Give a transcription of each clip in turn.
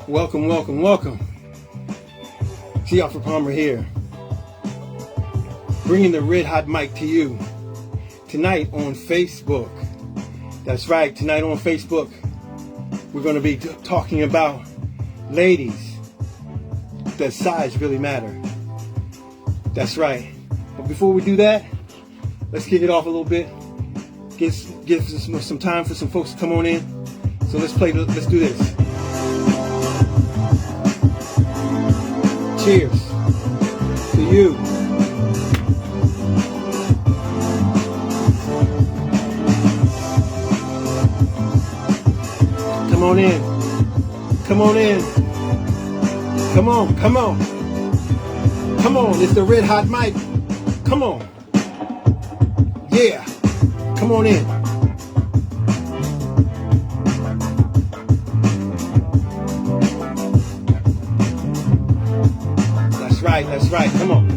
Welcome, welcome, welcome. Theophilus here, bringing the red hot mic to you tonight on Facebook. That's right, tonight on Facebook, we're going to be talking about ladies. Does size really matter? That's right. But before we do that, let's kick it off a little bit. Give some time for some folks to come on in. So let's do this. Cheers to you. Come on in. Come on in. Come on, come on. Come on, it's the red hot mic. Come on. Yeah. Come on in. That's right, come on.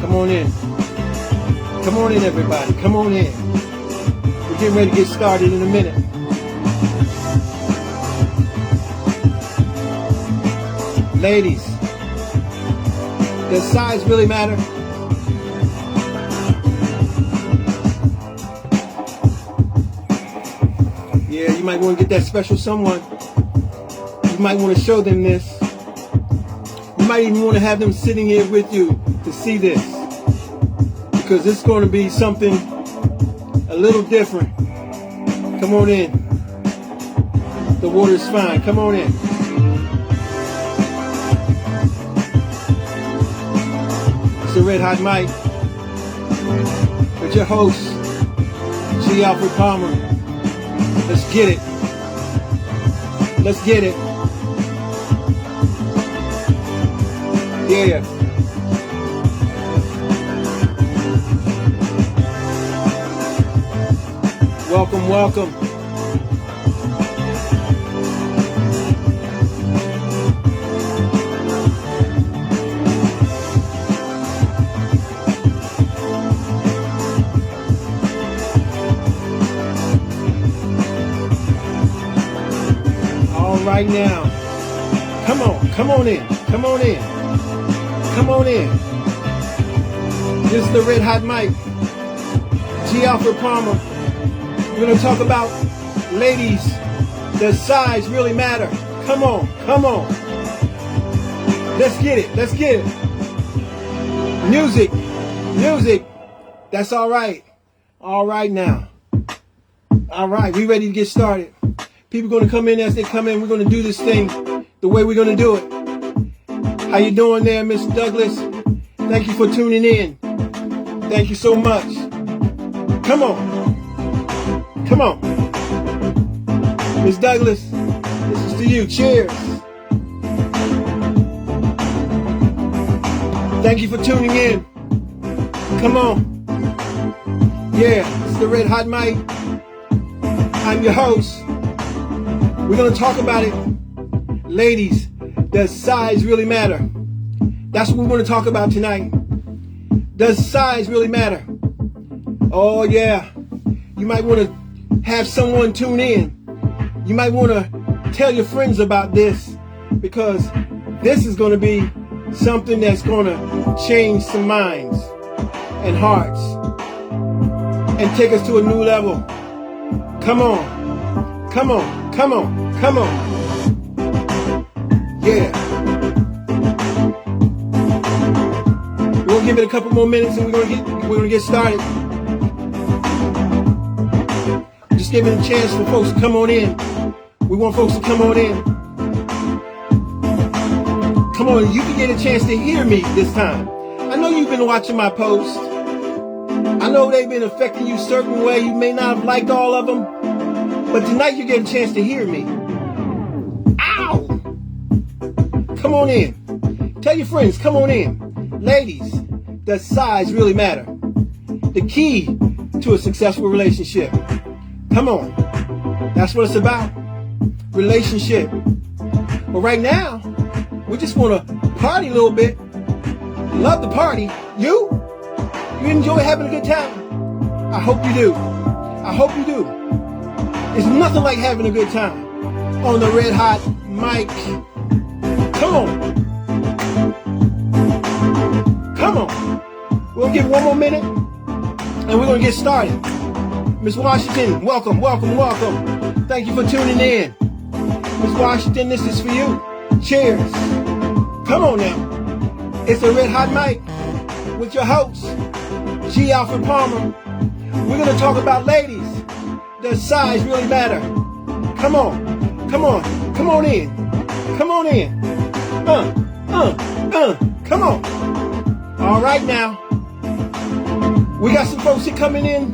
Come on in. Come on in, everybody. Come on in. We're getting ready to get started in a minute. Ladies, does size really matter? Yeah, you might want to get that special someone. You might want to show them this. You might even want to have them sitting here with you to see this. Because it's going to be something a little different. Come on in. The water's fine. Come on in. It's the Red Hot Mic with your host, G. Alfred Palmer. Let's get it. Let's get it. Yeah. Welcome, welcome. Right now, come on in, come on in, come on in. This is the Red Hot Mic, G. Alfred Palmer. We're going to talk about ladies. Does size really matter? Come on, come on. Let's get it, let's get it. Music. That's all right. All right now. All right, we ready to get started. People are going to come in as they come in. We're going to do this thing the way we're going to do it. How you doing there, Miss Douglas? Thank you for tuning in. Thank you so much. Come on. Come on. Miss Douglas, this is to you. Cheers. Thank you for tuning in. Come on. Yeah, it's the Red Hot Mic. I'm your host. We're going to talk about it. Ladies, does size really matter? That's what we're going to talk about tonight. Does size really matter? Oh, yeah. You might want to have someone tune in. You might want to tell your friends about this, because this is going to be something that's going to change some minds and hearts and take us to a new level. Come on. Come on. Come on, come on. Yeah. We're gonna give it a couple more minutes and we're gonna get started. Just giving a chance for folks to come on in. We want folks to come on in. Come on, you can get a chance to hear me this time. I know you've been watching my posts. I know they've been affecting you a certain way. You may not have liked all of them. But tonight you get a chance to hear me. Ow! Come on in. Tell your friends, come on in. Ladies, does size really matter? The key to a successful relationship. Come on. That's what it's about. Relationship. But right now, we just want to party a little bit. Love the party. You enjoy having a good time? I hope you do. I hope you do. It's nothing like having a good time on the Red Hot mic. Come on. Come on. We'll give one more minute and we're going to get started. Miss Washington, welcome, welcome, welcome. Thank you for tuning in. Miss Washington, this is for you. Cheers. Come on now. It's the Red Hot mic with your host, G. Alfred Palmer. We're going to talk about ladies. Does size really matter? Come on. Come on. Come on in. Come on in. Come on. All right now. We got some folks here coming in.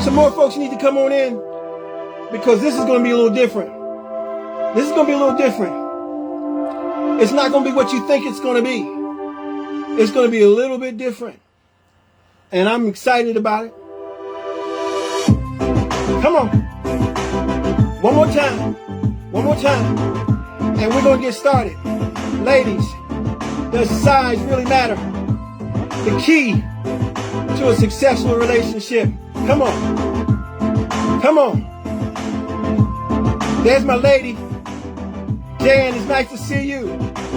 Some more folks need to come on in because this is going to be a little different. This is going to be a little different. It's not going to be what you think it's going to be. It's going to be a little bit different. And I'm excited about it. Come on. One more time. One more time. And we're going to get started. Ladies, does size really matter? The key to a successful relationship. Come on. Come on. There's my lady. Jan, it's nice to see you.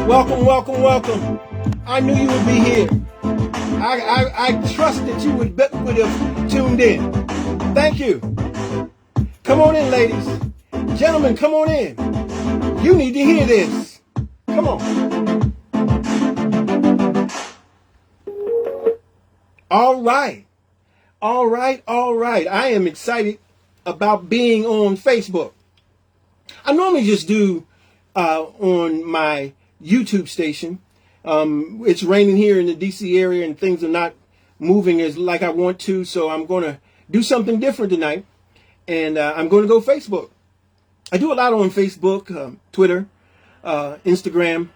Welcome, welcome, welcome. I knew you would be here. I trust that you would have tuned in. Thank you. Come on in, ladies. Gentlemen, come on in. You need to hear this. Come on. All right. All right. All right. I am excited about being on Facebook. I normally just do on my YouTube station. It's raining here in the DC area and things are not moving as like I want to. So I'm going to do something different tonight. And I'm going to go Facebook. I do a lot on Facebook, Twitter, Instagram.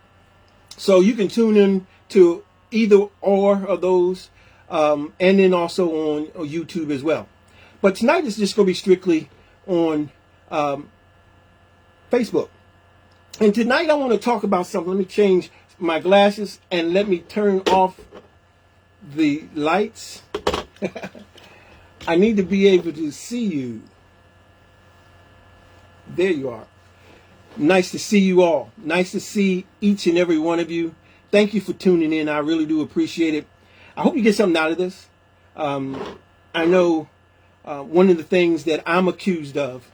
So you can tune in to either or of those. And then also on YouTube as well. But tonight is just going to be strictly on Facebook. And tonight I want to talk about something. Let me change my glasses and let me turn off the lights. I need to be able to see you. There you are. Nice to see you all. Nice to see each and every one of you. Thank you for tuning in. I really do appreciate it. I hope you get something out of this. I know one of the things that I'm accused of,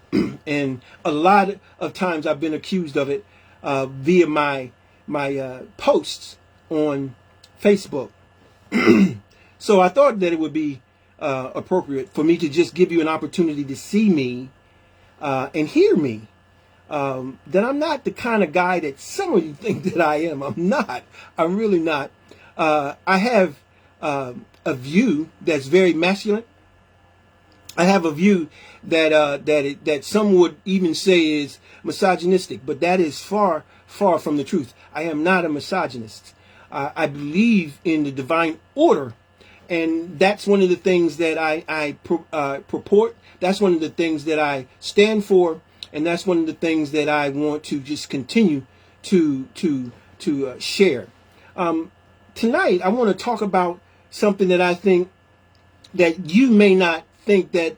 and a lot of times I've been accused of it via my posts on Facebook. So I thought that it would be appropriate for me to just give you an opportunity to see me and hear me. That I'm not the kind of guy that some of you think that I am. I'm not. I'm really not. I have a view that's very masculine. I have a view that some would even say is misogynistic, but that is far from the truth. I am not a misogynist. I believe in the divine order, and that's one of the things that I purport. That's one of the things that I stand for, and that's one of the things that I want to just continue to share. Tonight, I want to talk about something that I think that you may not think that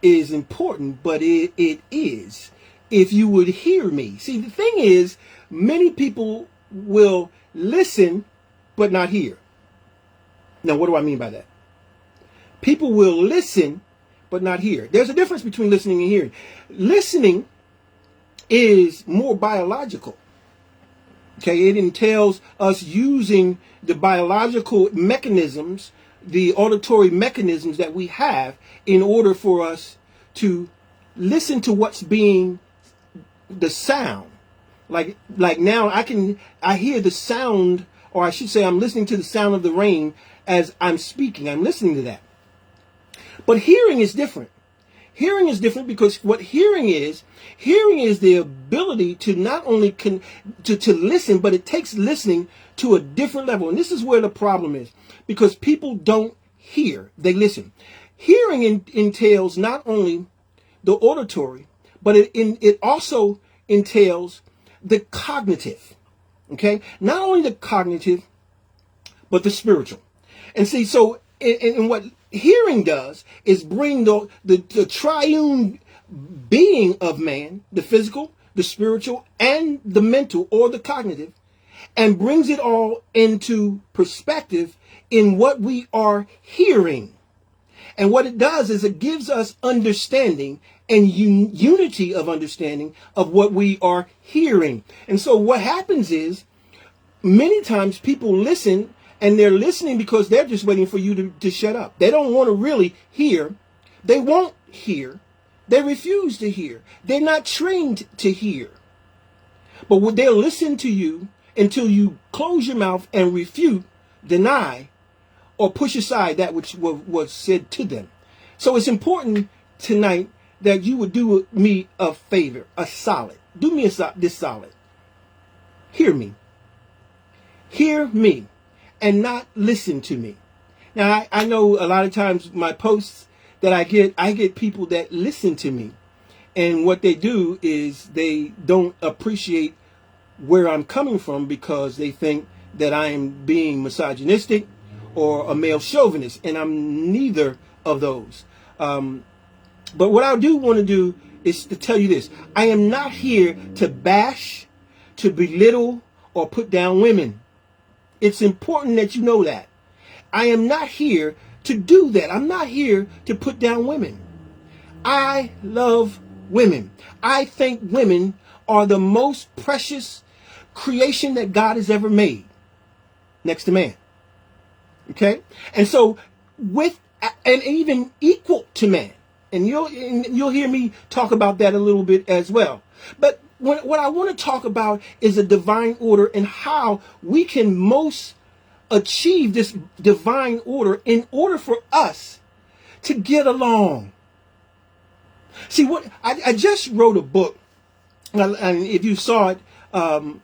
is important, but it is. If you would hear me. See, the thing is, many people will listen, but not hear. Now, what do I mean by that? People will listen, but not hear. There's a difference between listening and hearing. Listening is more biological. Okay, it entails us using the biological mechanisms, the auditory mechanisms that we have in order for us to listen to what's being the sound. Like now I hear the sound, or I should say I'm listening to the sound of the rain as I'm speaking. I'm listening to that. But hearing is different. Hearing is different because what hearing is the ability to not only to listen, but it takes listening to a different level. And this is where the problem is, because people don't hear, they listen. Hearing entails not only the auditory, but it also entails the cognitive. Okay? Not only the cognitive, but the spiritual. And see, so, and what hearing does is bring the triune being of man, the physical, the spiritual, and the mental or the cognitive, and brings it all into perspective in what we are hearing. And what it does is it gives us understanding and unity of understanding of what we are hearing. And so what happens is many times people listen, and they're listening because they're just waiting for you to shut up. They don't want to really hear. They won't hear. They refuse to hear. They're not trained to hear. But they'll listen to you until you close your mouth and refute, deny, or push aside that which was said to them. So it's important tonight that you would do me a favor, a solid. Do me this solid. Hear me. Hear me and not listen to me. Now, I know a lot of times my posts that I get people that listen to me. And what they do is they don't appreciate where I'm coming from because they think that I am being misogynistic or a male chauvinist, and I'm neither of those. But what I do want to do is to tell you this. I am not here to bash, to belittle, or put down women. It's important that you know that. I am not here to do that. I'm not here to put down women. I love women. I think women are the most precious creation that God has ever made, next to man. Okay? And so and even equal to man. And you'll hear me talk about that a little bit as well. But what I want to talk about is a divine order and how we can most achieve this divine order in order for us to get along. See, what I just wrote a book, and if you saw it I've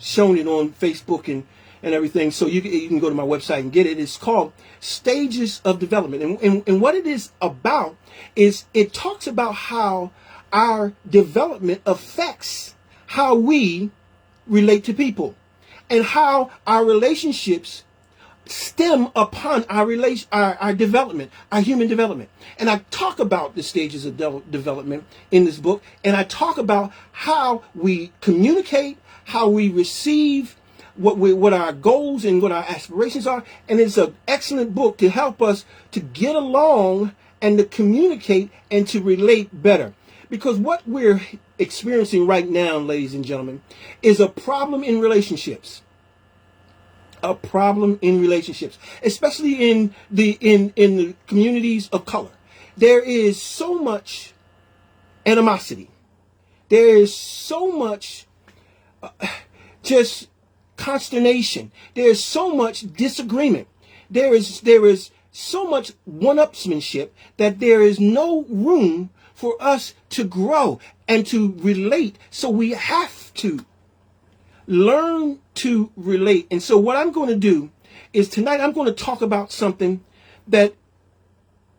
shown it on Facebook and everything, so you can go to my website and get it. It's called Stages of Development, and what it is about is it talks about how our development affects how we relate to people and how our relationships stem upon our development, our human development. And I talk about the stages of development in this book, and I talk about how we communicate, how we receive, what our goals and what our aspirations are. And it's an excellent book to help us to get along and to communicate and to relate better. Because what we're experiencing right now, ladies and gentlemen, is a problem in relationships. A problem in relationships, especially in the communities of color. There is so much animosity. There is so much just consternation. There is so much disagreement. There is so much one-upsmanship that there is no room for us to grow and to relate. So we have to learn to relate. And so what I'm going to do is tonight I'm going to talk about something that,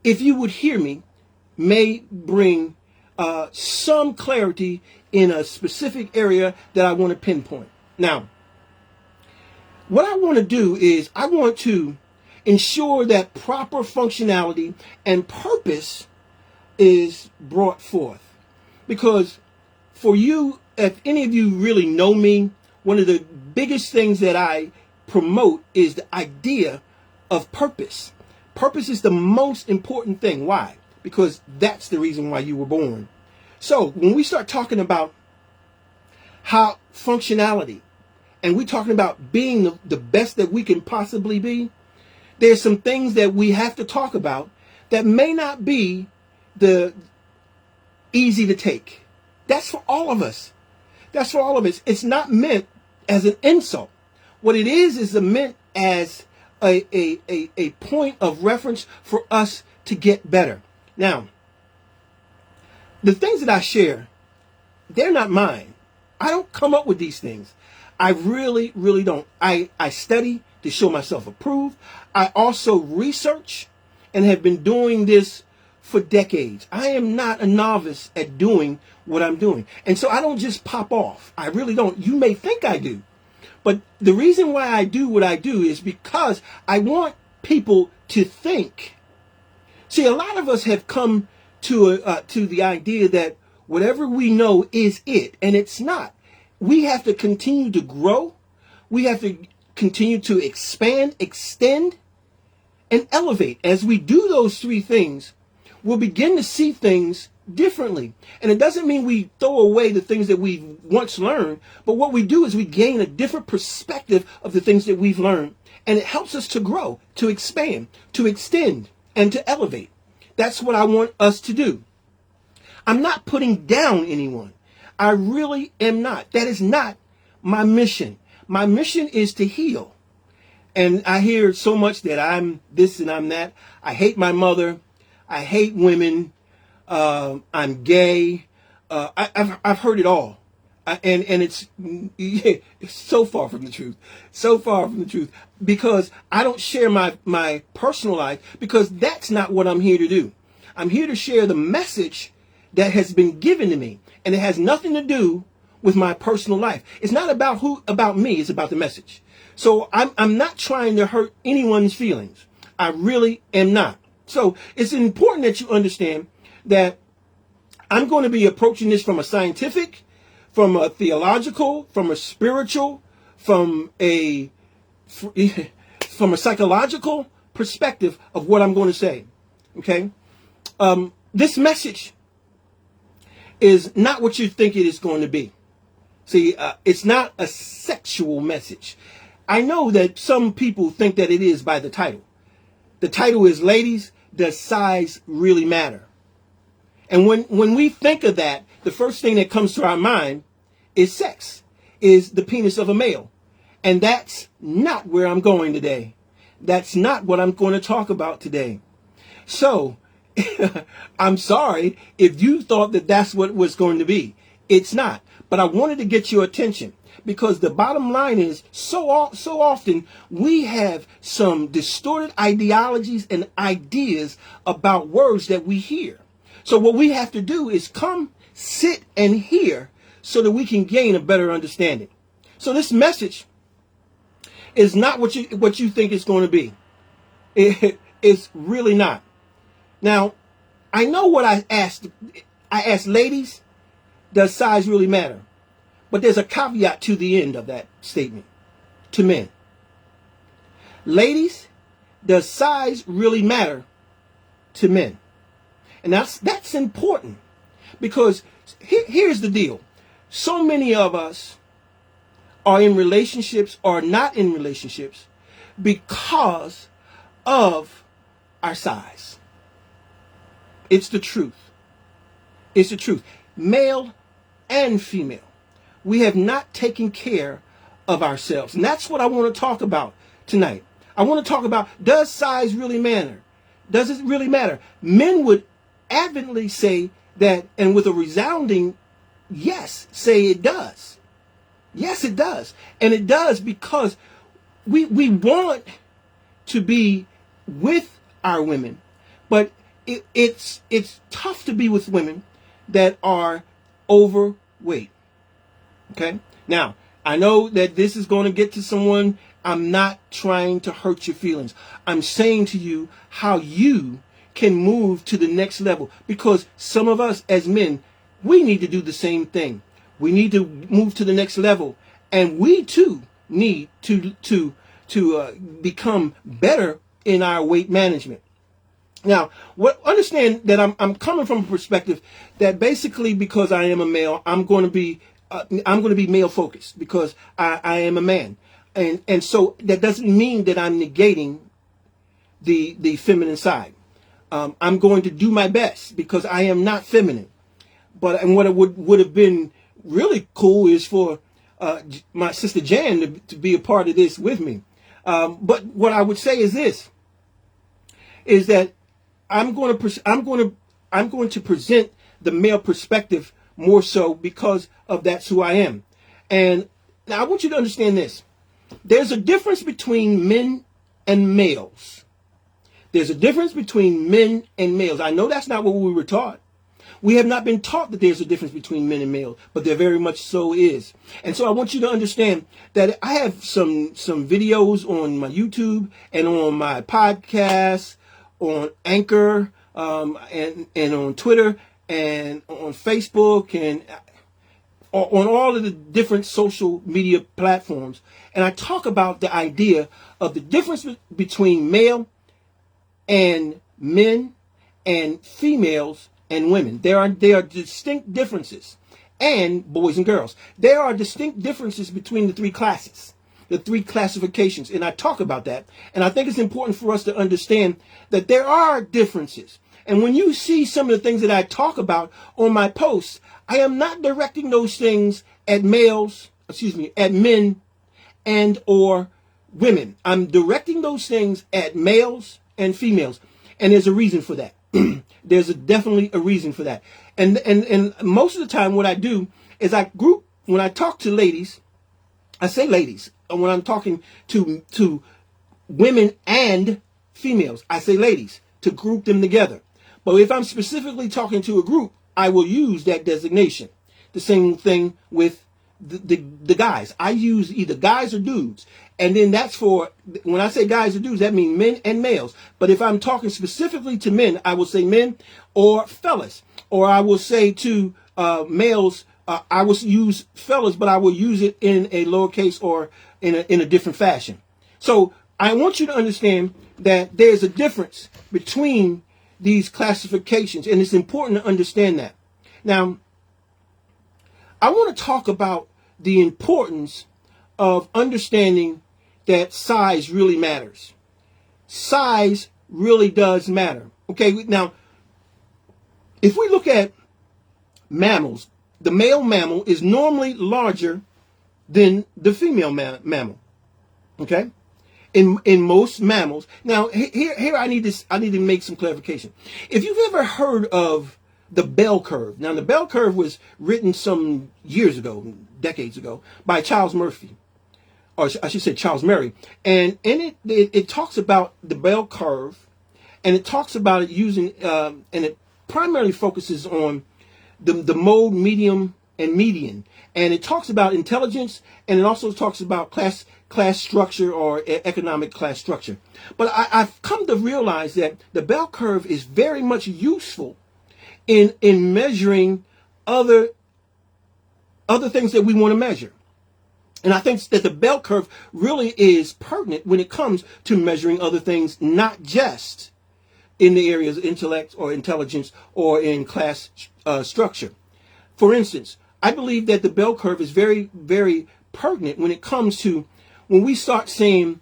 if you would hear me, may bring some clarity in a specific area that I want to pinpoint. Now, what I want to do is I want to ensure that proper functionality and purpose is brought forth. Because for you, if any of you really know me, one of the biggest things that I promote is the idea of purpose. Purpose is the most important thing. Why? Because that's the reason why you were born. So when we start talking about how functionality, and we're talking about being the best that we can possibly be, there's some things that we have to talk about that may not be the easy to take. That's for all of us. That's for all of us. It's not meant as an insult. What it is meant as a point of reference for us to get better. Now, the things that I share, they're not mine. I don't come up with these things. I really, really don't. I study to show myself approved. I also research and have been doing this for decades. I am not a novice at doing what I'm doing. And so I don't just pop off. I really don't. You may think I do. But the reason why I do what I do is because I want people to think. See, a lot of us have come to the idea that whatever we know is it, and it's not. We have to continue to grow. We have to continue to expand, extend, and elevate. As we do those three things, we'll begin to see things differently. And it doesn't mean we throw away the things that we've once learned, but what we do is we gain a different perspective of the things that we've learned. And it helps us to grow, to expand, to extend, and to elevate. That's what I want us to do. I'm not putting down anyone. I really am not. That is not my mission. My mission is to heal. And I hear so much that I'm this and I'm that. I hate my mother. I hate women. I'm gay. I've heard it all. And it's so far from the truth. So far from the truth. Because I don't share my personal life, because that's not what I'm here to do. I'm here to share the message that has been given to me. And it has nothing to do with my personal life. It's not about me. It's about the message. So I'm not trying to hurt anyone's feelings. I really am not. So it's important that you understand that I'm going to be approaching this from a scientific, from a theological, from a spiritual, from a psychological perspective of what I'm going to say. Okay? This message is not what you think it is going to be. See, it's not a sexual message. I know that some people think that it is by the title. The title is, Ladies, Does Size Really Matter? And when we think of that, the first thing that comes to our mind is sex, is the penis of a male. And that's not where I'm going today. That's not what I'm going to talk about today. So, I'm sorry if you thought that that's what it was going to be. It's not. But I wanted to get your attention, because the bottom line is so often we have some distorted ideologies and ideas about words that we hear. So what we have to do is come, sit, and hear so that we can gain a better understanding. So this message is not what you think it's going to be. It's really not. Now, I know what I asked. I asked, ladies, does size really matter? But there's a caveat to the end of that statement. To men. Ladies, does size really matter to men? And that's important, because here's the deal. So many of us are in relationships or not in relationships because of our size. It's the truth. It's the truth. Male and female. We have not taken care of ourselves. And that's what I want to talk about tonight. I want to talk about, does size really matter? Does it really matter? Men would avidly say that, and with a resounding yes, say it does. Yes, it does. And it does because we want to be with our women, but it's tough to be with women that are overweight. Okay? Now, I know that this is going to get to someone. I'm not trying to hurt your feelings. I'm saying to you how you can move to the next level, because some of us as men, we need to do the same thing. We need to move to the next level, and we too need to become better in our weight management. Now, understand that I'm coming from a perspective that basically, because I am a male, I'm going to be male focused, because I am a man, and so that doesn't mean that I'm negating the feminine side. I'm going to do my best, because I am not feminine. And what it would have been really cool is for my sister Jan to be a part of this with me. But what I would say is this: is that I'm going to present the male perspective more so because of that's who I am. And now I want you to understand this: there's a difference between men and males. There's a difference between men and males. I know that's not what we were taught. We have not been taught that there's a difference between men and males, but there very much so is. And so I want you to understand that I have some videos on my YouTube and on my podcast, on Anchor, and on Twitter and on Facebook and on all of the different social media platforms. And I talk about the idea of the difference between male and men and females and women. There are distinct differences, and boys and girls. There are distinct differences between the three classes, the three classifications, and I talk about that. And I think it's important for us to understand that there are differences. And when you see some of the things that I talk about on my posts, I am not directing those things at at men and or women. I'm directing those things at males and females. And there's a reason for that. There's definitely a reason for that. And most of the time what I do is when I talk to ladies, I say ladies. And when I'm talking to women and females, I say ladies to group them together. But if I'm specifically talking to a group, I will use that designation. The same thing with the guys. I use either guys or dudes. And then that's for, when I say guys or dudes, that means men and males. But if I'm talking specifically to men, I will say men or fellas. Or I will say to males, I will use fellas, but I will use it in a lowercase or in a different fashion. So I want you to understand that there's a difference between these classifications, and it's important to understand that. Now, I want to talk about the importance of understanding that size really matters. Size really does matter. Okay, now, if we look at mammals, the male mammal is normally larger than the female mammal. Okay? In most mammals. Now, here I need to make some clarification. If you've ever heard of the bell curve. Now, the bell curve was written some years ago, decades ago, by Charles Murphy. Or I should say Charles Murray. And in it talks about the bell curve, and it talks about it using, and it primarily focuses on the mode, medium, and median. And it talks about intelligence, and it also talks about class structure or economic class structure. But I've come to realize that the bell curve is very much useful in measuring other things that we want to measure. And I think that the bell curve really is pertinent when it comes to measuring other things, not just in the areas of intellect or intelligence or in class structure. For instance, I believe that the bell curve is very, very pertinent when it comes to when we start saying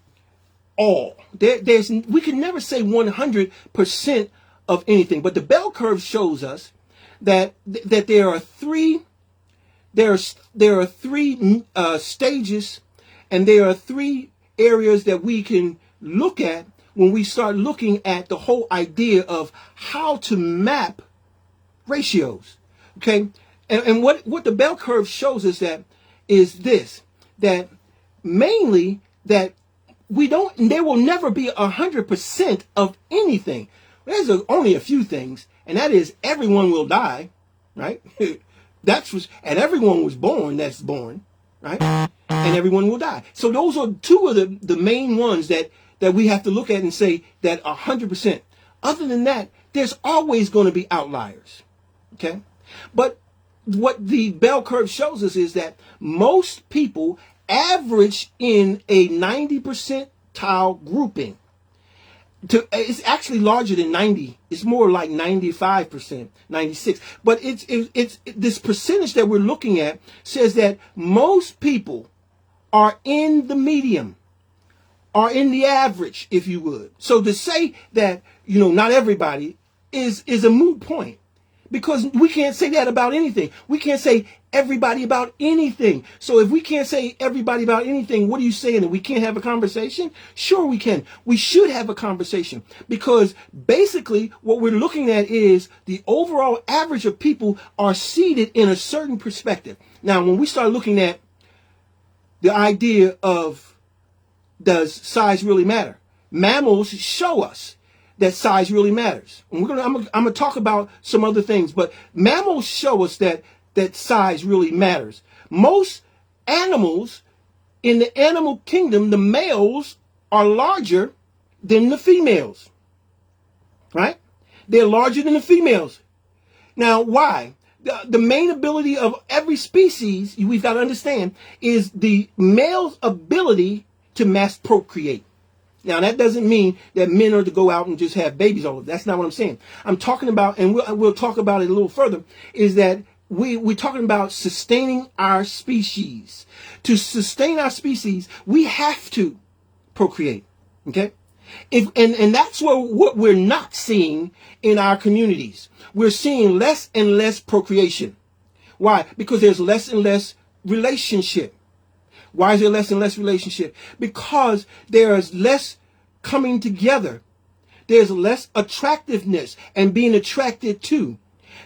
all. We can never say 100% of anything, but the bell curve shows us that there are three stages, and there are three areas that we can look at when we start looking at the whole idea of how to map ratios. Okay, and what the bell curve shows us that mainly that there will never be 100% of anything. There's only a few things, and that is everyone will die, right? And everyone was born that's born, right? And everyone will die. So those are two of the main ones that we have to look at and say that 100%. Other than that, there's always going to be outliers, okay? But what the bell curve shows us is that most people average in a 90 percentile grouping. It's actually larger than 90. It's more like 95%, 96. But it's this percentage that we're looking at says that most people are in the medium, are in the average, if you would. So to say that, not everybody is a moot point, because we can't say that about anything. We can't say everybody about anything. So if we can't say everybody about anything, what are you saying? That we can't have a conversation? Sure we can. We should have a conversation, because basically what we're looking at is the overall average of people are seated in a certain perspective. Now, when we start looking at the idea of does size really matter, mammals show us that size really matters. And I'm gonna talk about some other things, but mammals show us that size really matters. Most animals in the animal kingdom, the males are larger than the females, right? They're larger than the females. Now, why? The main ability of every species, we've got to understand, is the male's ability to mass procreate. Now, that doesn't mean that men are to go out and just have babies all over. That's not what I'm saying. I'm talking about, and we'll talk about it a little further, is that we're talking about sustaining our species. To sustain our species, we have to procreate. Okay? And that's what we're not seeing in our communities. We're seeing less and less procreation. Why? Because there's less and less relationship. Why is there less and less relationship? Because there is less coming together. There's less attractiveness and being attracted to.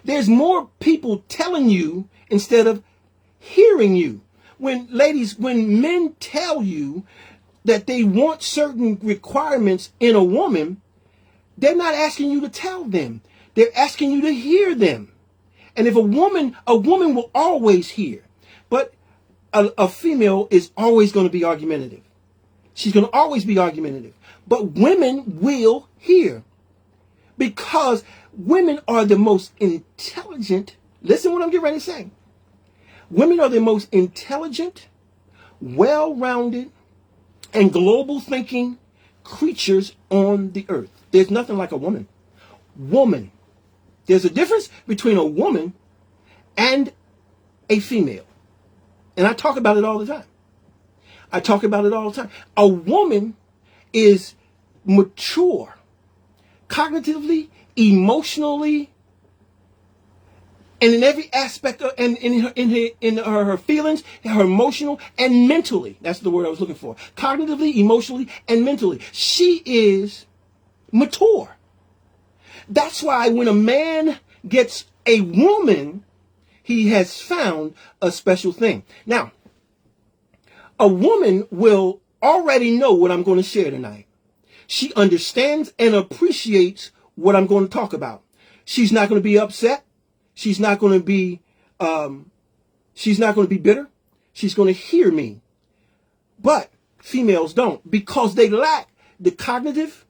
There's more people telling you instead of hearing you. When men tell you that they want certain requirements in a woman, they're not asking you to tell them. They're asking you to hear them. And if a woman will always hear, but a female is always going to be argumentative. She's going to always be argumentative. But women will hear, because women are the most intelligent. Listen what I'm getting ready to say. Women are the most intelligent, well-rounded, and global thinking creatures on the earth. There's nothing like a woman. Woman. There's a difference between a woman and a female. And I talk about it all the time. A woman is mature, cognitively, emotionally, and in every aspect of, and in her feelings, her emotional and mentally. That's the word I was looking for. Cognitively, emotionally, and mentally. She is mature. That's why when a man gets a woman, he has found a special thing. Now, a woman will already know what I'm going to share tonight. She understands and appreciates what I'm going to talk about. She's not going to be upset. She's not going to be bitter. She's going to hear me. But females don't, because they lack the cognitive,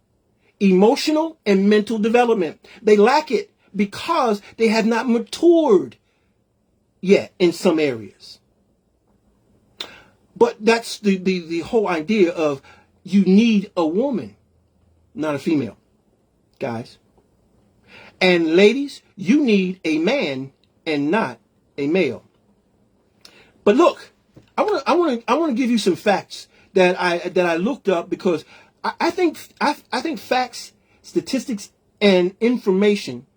emotional, and mental development. They lack it because they have not matured yet in some areas. But that's the whole idea of you need a woman, not a female, guys. And ladies, you need a man and not a male. But look, I want to give you some facts that I looked up, because I think facts, statistics, and information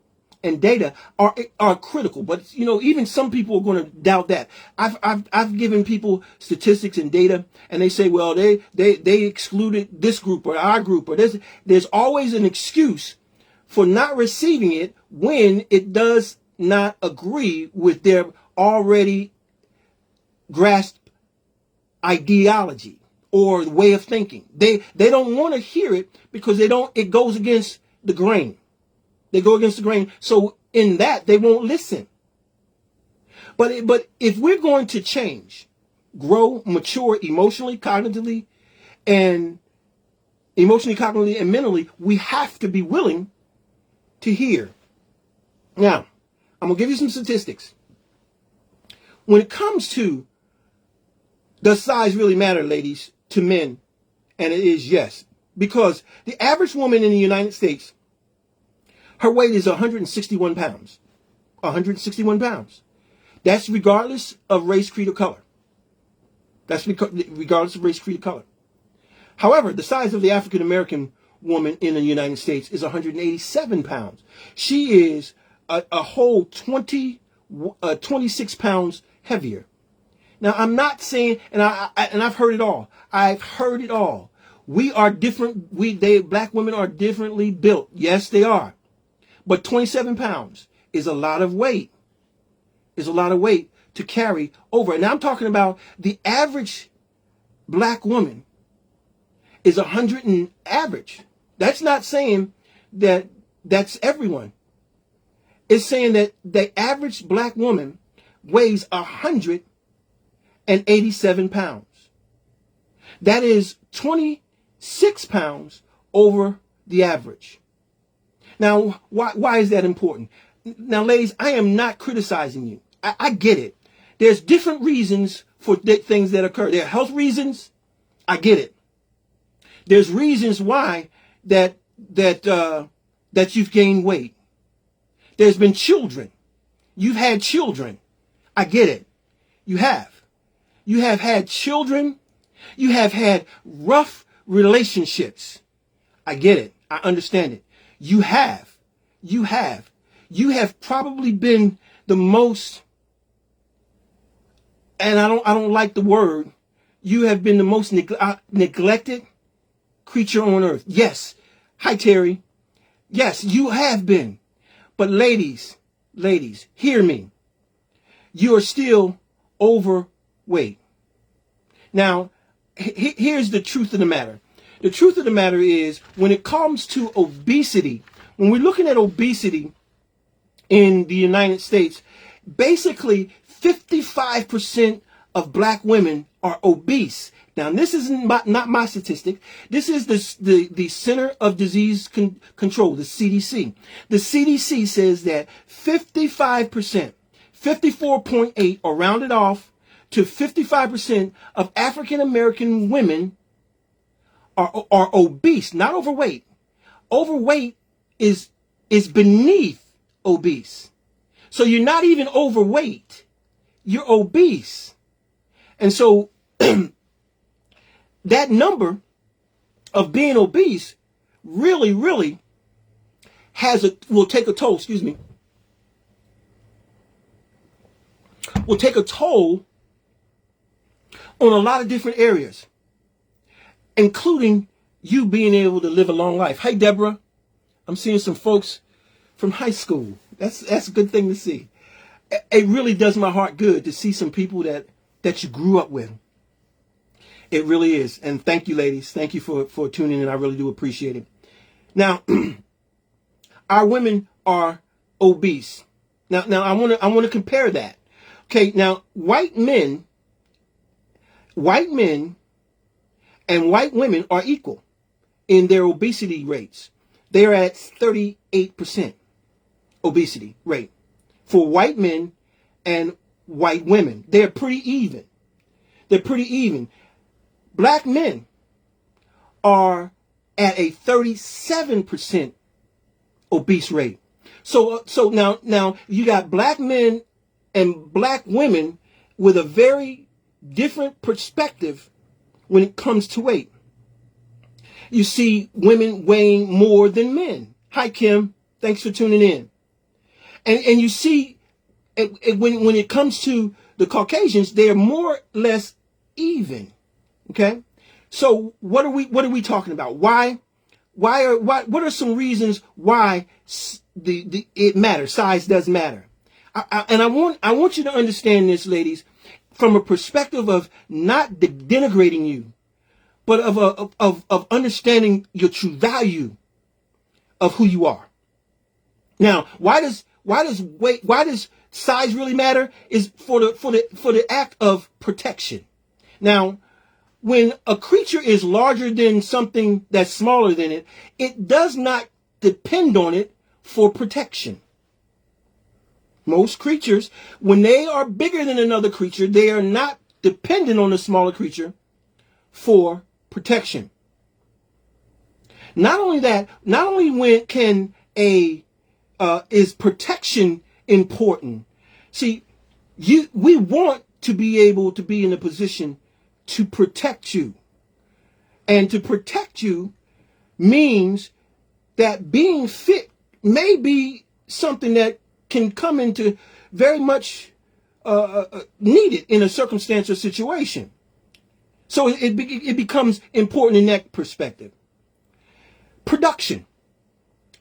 and data are critical. But even some people are going to doubt that. I've given people statistics and data, and they say, well, they excluded this group or our group, or there's always an excuse for not receiving it when it does not agree with their already grasped ideology or way of thinking. They don't want to hear it because it goes against the grain. They go against the grain. So in that, they won't listen. But if we're going to change, grow, mature emotionally, cognitively, and mentally, we have to be willing to hear. Now, I'm going to give you some statistics. When it comes to, does size really matter, ladies, to men? And it is yes. Because the average woman in the United States, her weight is 161 pounds. 161 pounds. That's regardless of race, creed, or color. That's regardless of race, creed, or color. However, the size of the African American woman in the United States is 187 pounds. She is a whole 26 pounds heavier. Now, I'm not saying, and I've heard it all. I've heard it all. We are different. Black women are differently built. Yes, they are. But 27 pounds is a lot of weight. Is a lot of weight to carry over. And I'm talking about the average black woman is 100 and average. That's not saying that's everyone. It's saying that the average black woman weighs 187 pounds. That is 26 pounds over the average. Now, why is that important? Now, ladies, I am not criticizing you. I get it. There's different reasons for things that occur. There are health reasons. I get it. There's reasons why that you've gained weight. There's been children. You've had children. I get it. You have. You have had children. You have had rough relationships. I get it. I understand it. You have. You have. You have probably been the most, and I don't like the word, you have been the most neglected creature on earth. Yes. Hi, Terry. Yes, you have been. But ladies, hear me. You are still overweight. Now, here's the truth of the matter. The truth of the matter is, when it comes to obesity, when we're looking at obesity in the United States, basically 55% of black women are obese. Now, this is not my statistic. This is the Center of Disease Control, the CDC. The CDC says that 55%, 54.8, or rounded off to 55% of African American women are obese, not overweight. Overweight is beneath obese. So you're not even overweight. You're obese. And so that number of being obese really will take a toll, will take a toll on a lot of different areas, including you being able to live a long life. Hey, Deborah, I'm seeing some folks from high school. That's a good thing to see. It really does my heart good to see some people that you grew up with. It really is. And thank you, ladies. Thank you for tuning in. I really do appreciate it. Now, our women are obese. Now I want to compare that. Okay, now white men and white women are equal in their obesity rates. They're at 38% obesity rate for white men and white women. They're pretty even. Black men are at a 37% obese rate. So now you got black men and black women with a very different perspective when it comes to weight. You see women weighing more than men. Hi, Kim. Thanks for tuning in. And you see, when it comes to the Caucasians, they're more or less even. Okay? So what are we talking about? What are some reasons why it matters? Size does matter. And I want you to understand this, ladies, from a perspective of not denigrating you, but of understanding your true value of who you are. Now, why does size really matter? Is for the act of protection. Now, when a creature is larger than something that's smaller than it, it does not depend on it for protection. Most creatures, when they are bigger than another creature, they are not dependent on the smaller creature for protection. Not only that, not only is protection important. See, we want to be able to be in a position to protect you. And to protect you means that being fit may be something that can come into very much needed in a circumstance or situation. So it becomes important in that perspective. Production.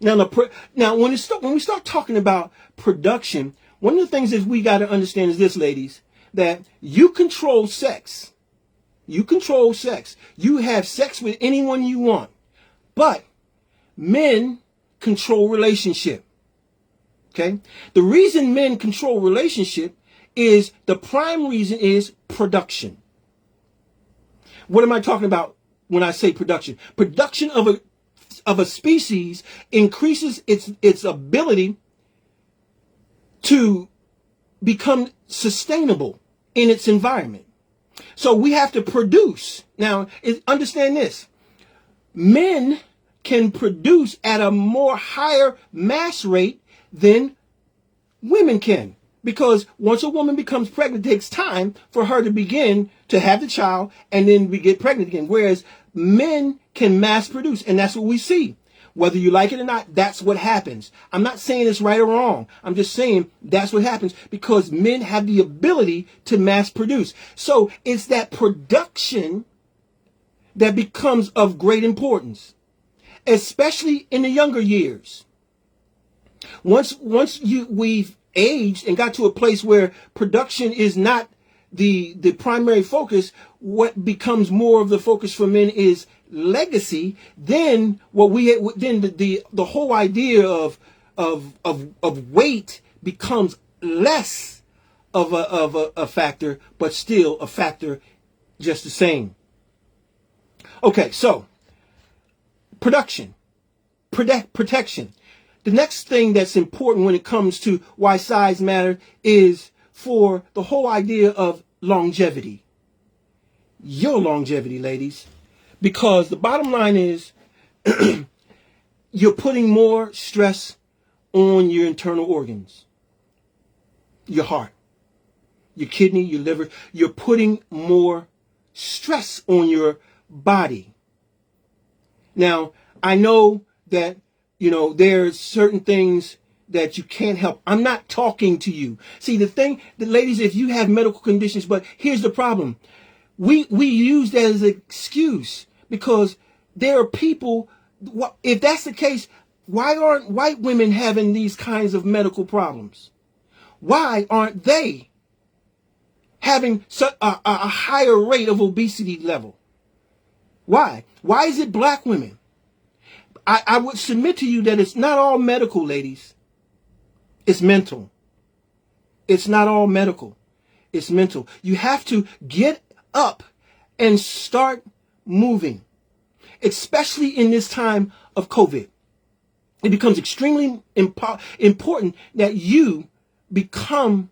Now when we start talking about production, one of the things that we got to understand is this, ladies, that you control sex. You control sex. You have sex with anyone you want. But men control relationship. Okay? The reason men control relationship is, the prime reason is production. What am I talking about when I say production? Production of a species increases its ability to become sustainable in its environment. So we have to produce. Now, understand this. Men can produce at a more higher mass rate than women can. Because once a woman becomes pregnant, it takes time for her to begin to have the child and then we get pregnant again. Whereas men can mass produce, and that's what we see. Whether you like it or not, that's what happens. I'm not saying it's right or wrong. I'm just saying that's what happens because men have the ability to mass produce. So it's that production that becomes of great importance, especially in the younger years. Once we've aged and got to a place where production is not the primary focus, what becomes more of the focus for men is legacy. Then the whole idea of weight becomes less of a factor, but still a factor just the same. Okay, so protection. The next thing that's important when it comes to why size matters is for the whole idea of longevity. Your longevity, ladies. Because the bottom line is you're putting more stress on your internal organs. Your heart, your kidney, your liver. You're putting more stress on your body. Now, I know that, there's certain things that you can't help. I'm not talking to you. See, the ladies, if you have medical conditions, but here's the problem. We use that as an excuse because there are people, if that's the case, why aren't white women having these kinds of medical problems? Why aren't they having a higher rate of obesity level? Why? Why is it black women? I would submit to you that it's not all medical, ladies. It's mental. It's not all medical. It's mental. You have to get up and start moving, especially in this time of COVID. It becomes extremely important that you become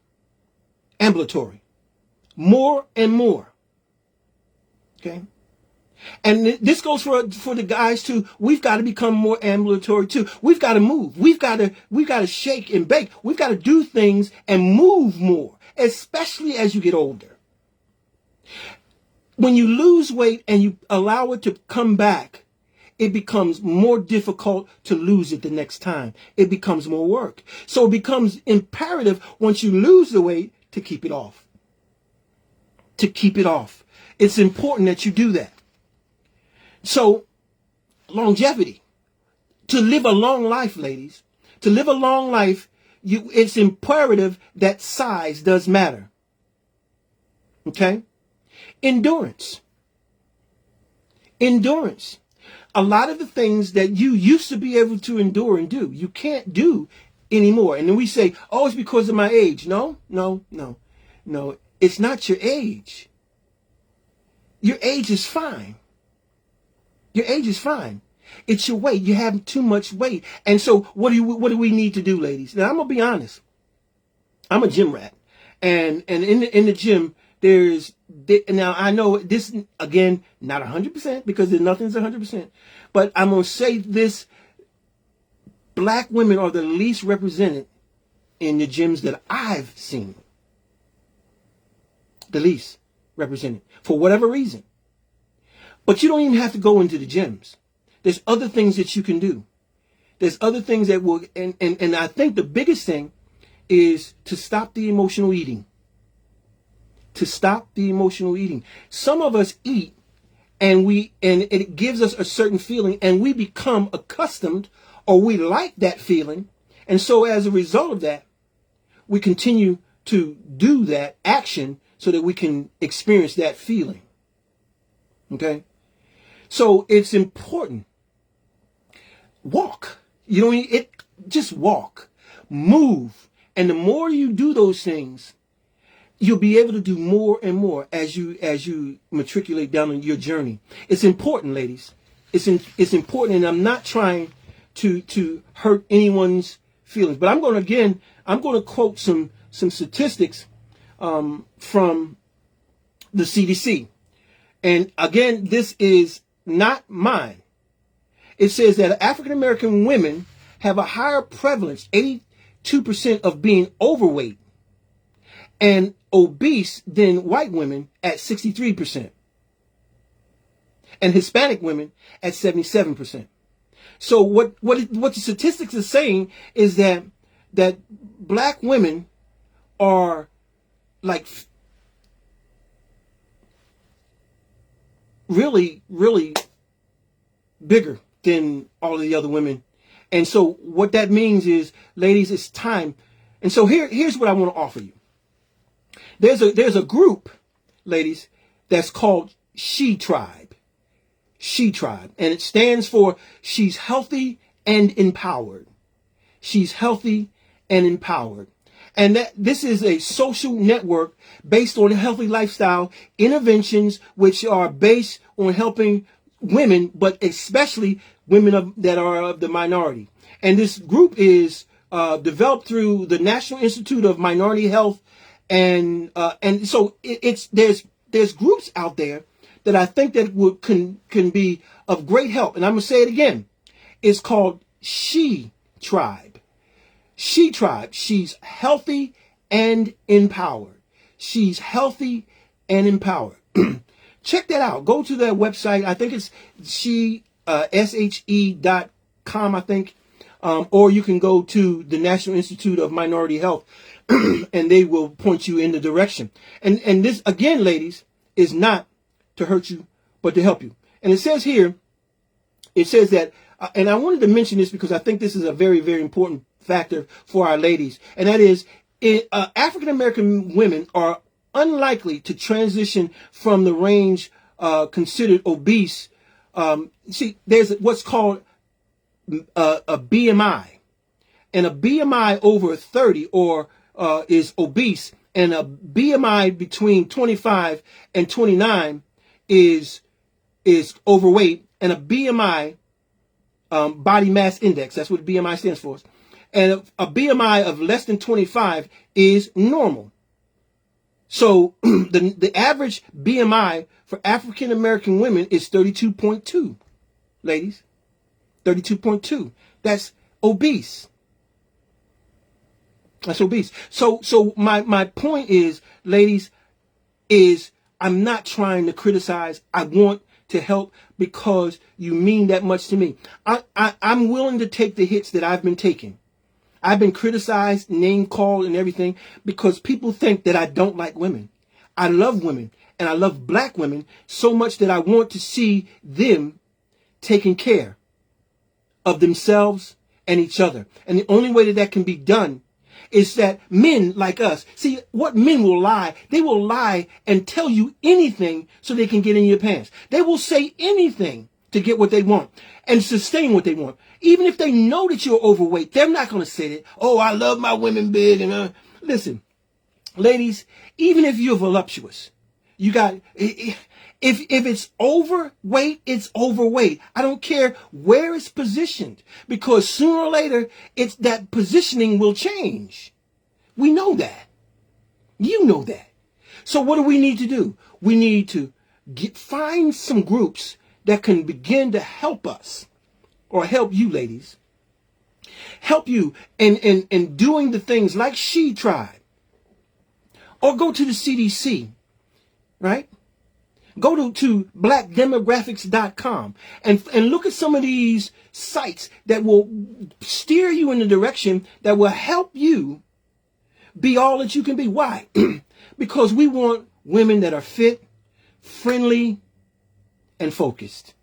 ambulatory more and more. Okay? And this goes for the guys too. We've got to become more ambulatory too. We've got to move. We've got to shake and bake. We've got to do things and move more, especially as you get older. When you lose weight and you allow it to come back, it becomes more difficult to lose it the next time. It becomes more work. So it becomes imperative once you lose the weight to keep it off. To keep it off. It's important that you do that. So, longevity. To live a long life, ladies. To live a long life, it's imperative that size does matter. Okay? Endurance. A lot of the things that you used to be able to endure and do, you can't do anymore. And then we say, oh, it's because of my age. No. It's not your age. Your age is fine. Your age is fine. It's your weight. You have too much weight. And so what do we need to do, ladies? Now, I'm going to be honest. I'm a gym rat. And in the gym, now I know this, again, not 100% because nothing's 100%. But I'm going to say this. Black women are the least represented in the gyms that I've seen. The least represented. For whatever reason. But you don't even have to go into the gyms. There's other things that you can do. There's other things that will, and I think the biggest thing is to stop the emotional eating. To stop the emotional eating. Some of us eat and it gives us a certain feeling and we become accustomed or we like that feeling. And so as a result of that, we continue to do that action so that we can experience that feeling. Okay? So it's important. Walk. You don't need it. Just walk, move. And the more you do those things, you'll be able to do more and more as you matriculate down on your journey. It's important, ladies. It's important, and I'm not trying to hurt anyone's feelings. But I'm going to quote some statistics from the CDC. And again, this is not mine. It says that African American women have a higher prevalence, 82%, of being overweight and obese than white women at 63%, and Hispanic women at 77%. So what the statistics are saying is that black women are like really, really bigger than all of the other women. And so what that means is, ladies, it's time. And so here's what I want to offer you. There's a group, ladies, that's called She Tribe. She Tribe. And it stands for She's Healthy and Empowered. She's healthy and empowered. And that this is a social network based on healthy lifestyle interventions, which are based on helping women, but especially women that are of the minority. And this group is developed through the National Institute of Minority Health. And so there's groups out there that I think that can be of great help. And I'm going to say it again. It's called She Tribe. She Tribe. She's healthy and empowered. She's healthy and empowered. Check that out. Go to their website. I think it's SHE.com, I think. Or you can go to the National Institute of Minority Health and they will point you in the direction. And this, again, ladies, is not to hurt you, but to help you. And it says here, it says that, and I wanted to mention this because I think this is a very, very important factor for our ladies. And that is, African American women are unlikely to transition from the range considered obese. See, there's what's called a BMI, and a BMI over 30 is obese, and a BMI between 25 and 29 is overweight, and a BMI, body mass index, that's what BMI stands for, and a BMI of less than 25 is normal. So the average BMI for African American women is 32.2, ladies. 32.2. That's obese. That's obese. So my point is, ladies, is I'm not trying to criticize. I want to help because you mean that much to me. I'm willing to take the hits that I've been taking. I've been criticized, name called, and everything because people think that I don't like women. I love women, and I love black women so much that I want to see them taking care of themselves and each other. And the only way that can be done is that men like us, see what men will lie. They will lie and tell you anything so they can get in your pants. They will say anything to get what they want and sustain what they want. Even if they know that you're overweight, they're not going to say that, oh, I love my women big. And listen, ladies, even if you're voluptuous, you got, if it's overweight, it's overweight. I don't care where it's positioned, because sooner or later, it's that positioning will change. We know that. You know that. So what do we need to do? We need to find some groups that can begin to help us, or help you, ladies, help you in doing the things like She Tribe, or go to the CDC, right? Go to blackdemographics.com and look at some of these sites that will steer you in the direction that will help you be all that you can be. Why? Because we want women that are fit, friendly, and focused.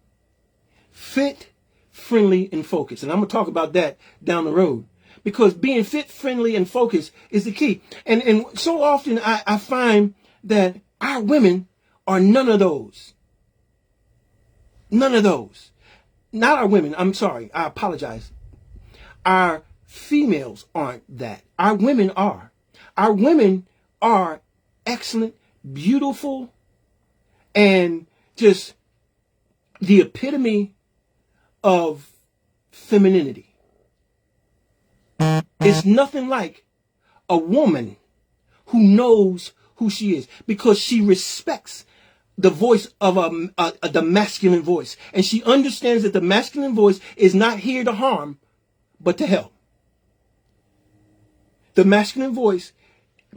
Fit, friendly, and focused. And I'm going to talk about that down the road. Because being fit, friendly, and focused is the key. And so often I find that our women are none of those. None of those. Not our women. I'm sorry. I apologize. Our females aren't that. Our women are. Our women are excellent, beautiful, and just the epitome of femininity. It's nothing like a woman who knows who she is because she respects the voice of the masculine voice. And she understands that the masculine voice is not here to harm, but to help. The masculine voice,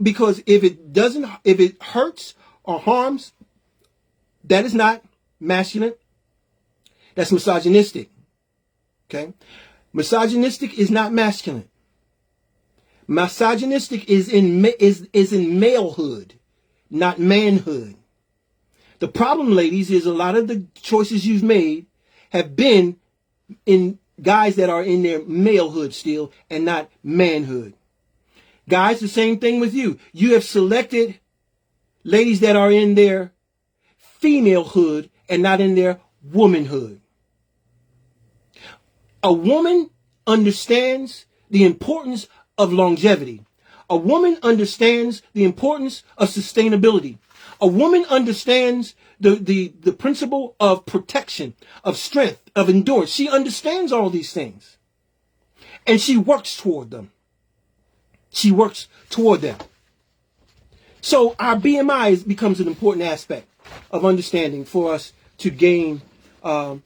because if it hurts or harms, that is not masculine. That's misogynistic. Okay? Misogynistic is not masculine. Misogynistic is in malehood, not manhood. The problem, ladies, is a lot of the choices you've made have been in guys that are in their malehood still and not manhood. Guys, the same thing with you. You have selected ladies that are in their femalehood and not in their womanhood. A woman understands the importance of longevity. A woman understands the importance of sustainability. A woman understands the principle of protection, of strength, of endurance. She understands all these things. And she works toward them. She works toward them. So our BMI becomes an important aspect of understanding for us to gain a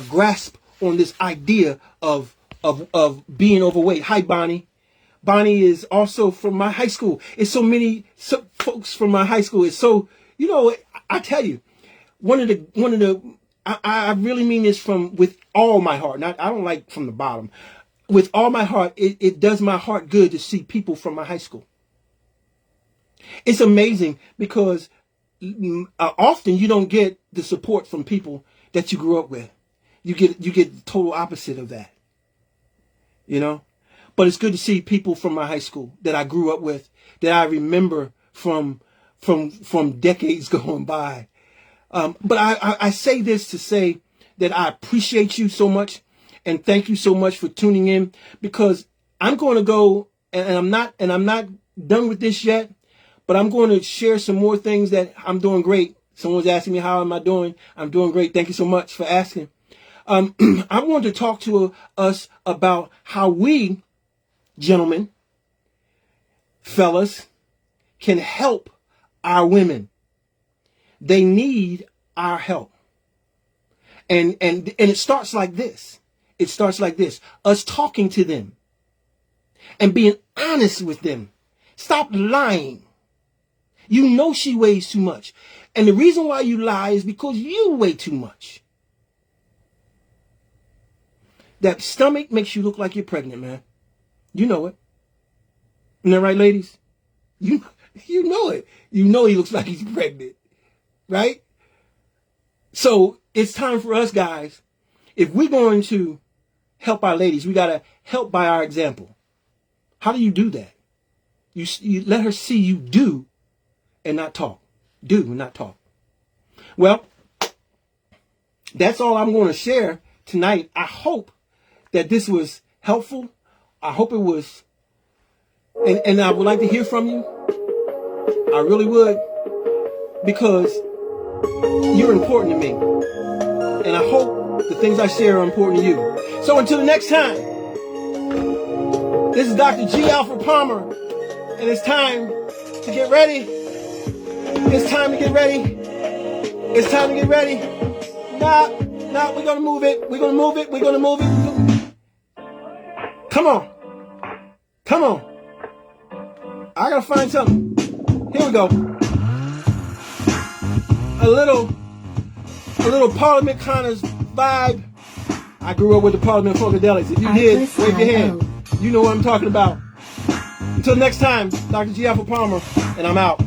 grasp on this idea of being overweight. Hi, Bonnie. Bonnie is also from my high school. It's so many folks from my high school. It's so, I tell you, I really mean this with all my heart. I don't like from the bottom. With all my heart, it does my heart good to see people from my high school. It's amazing because often you don't get the support from people that you grew up with. You get the total opposite of that. But it's good to see people from my high school that I grew up with, that I remember from decades going by. But I say this to say that I appreciate you so much and thank you so much for tuning in, because I'm going to go and I'm not done with this yet, but I'm going to share some more things that I'm doing great. Someone's asking me, how am I doing? I'm doing great. Thank you so much for asking. I want to talk to us about how we, gentlemen, fellas, can help our women. They need our help. And it starts like this. It starts like this. Us talking to them and being honest with them. Stop lying. You know she weighs too much. And the reason why you lie is because you weigh too much. That stomach makes you look like you're pregnant, man. You know it. Isn't that right, ladies? You know it. You know he looks like he's pregnant. Right? So it's time for us, guys. If we're going to help our ladies, we got to help by our example. How do you do that? You let her see you do and not talk. Do and not talk. Well, that's all I'm going to share tonight. I hope that this was helpful. I hope it was. And I would like to hear from you. I really would. Because you're important to me. And I hope the things I share are important to you. So until the next time, this is Dr. G. Alfred Palmer. And it's time to get ready. It's time to get ready. It's time to get ready. Nah, we're going to move it. We're going to move it. We're going to move it. Come on. Come on. I got to find something. Here we go. A little Parliament kind of vibe. I grew up with the Parliament Funkadelics. If you did, wave your hand. You know what I'm talking about. Until next time, Dr. G. Alfred Palmer, and I'm out.